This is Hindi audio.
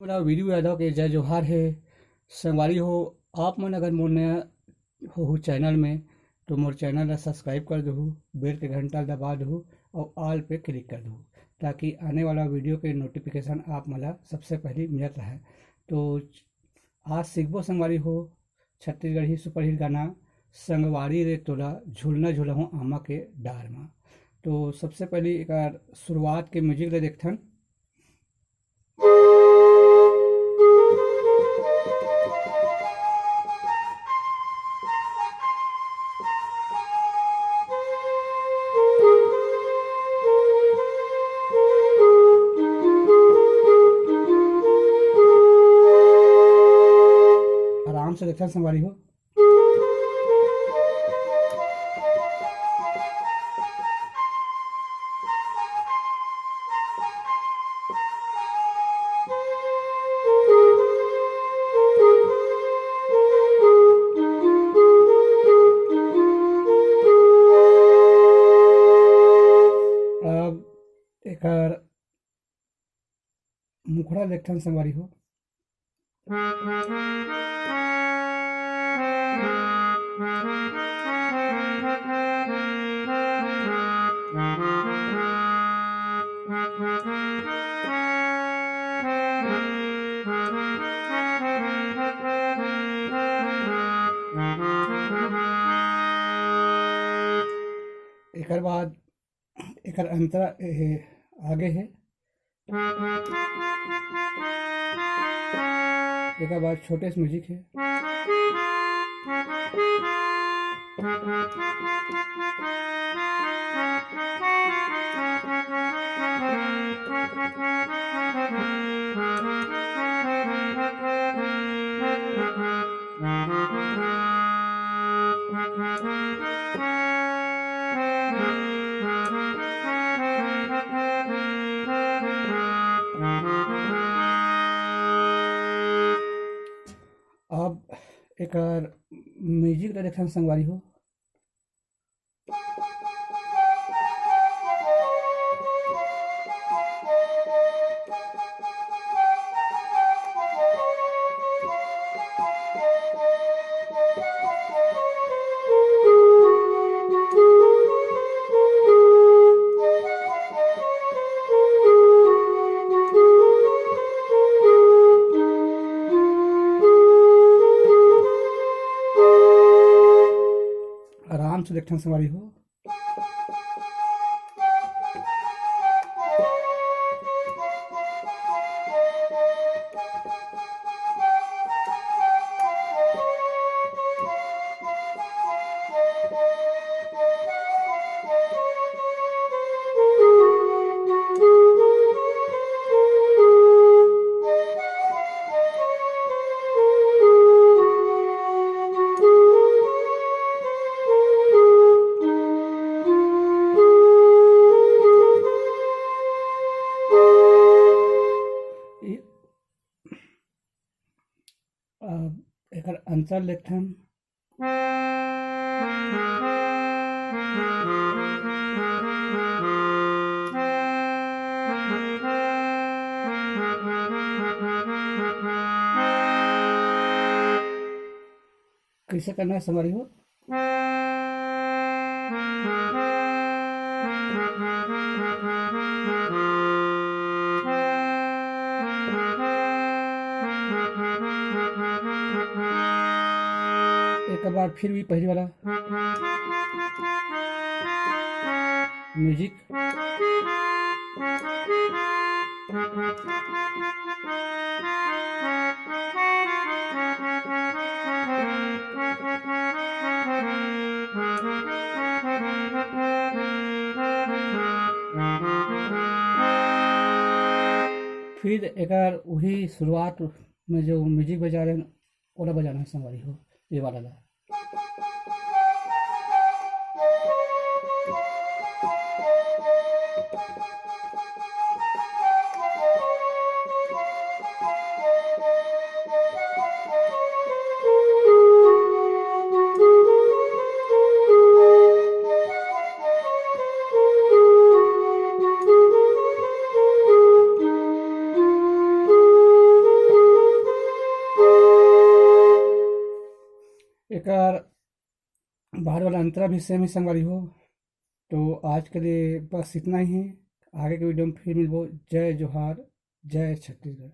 मेरा वीडियो यादव के जय जोहार है। संगवारी हो, आप मन अगर मोर नया हो चैनल में तो मोर चैनल ला सब्सक्राइब कर दहु, बेल के घंटा दबा दहु और ऑल पे क्लिक कर दहु ताकि आने वाला वीडियो के नोटिफिकेशन आप मला सबसे पहले मिलत रहे। तो आज सीखबो संगवारी हो छत्तीसगढ़ी सुपरहिट गाना संगवारी रे तोला झूलना झूलहूँ आमा के डार में। तो सबसे पहले एक शुरुआत के म्यूजिक ले देखथन। आराम से देखथन संगवारी हो। अब एक मुखड़ा देखथन संगवारी हो। एकर बाद एकर अंतरा आगे है। एकर बाद छोटे से म्यूजिक है। अब एकर म्यूजिक ला देखथन संगवारी हो। आराम से देखथन संगवारी हो। अब एकर अंतर देखथन। कैसे करना है संगवारी हो। एक बार फिर भी पहली वाला म्यूजिक। फिर एकर वही शुरुआत में जो म्यूजिक बजा रहे हैं ओला बजाना है संगवारी हो, ये वाला ला। एक बाहर वाला अंतरा भी सेम ही संगवारी हो। तो आज के लिए बस इतना ही है। आगे के वीडियो में फिर मिलबो। जय जोहार, जय छत्तीसगढ़।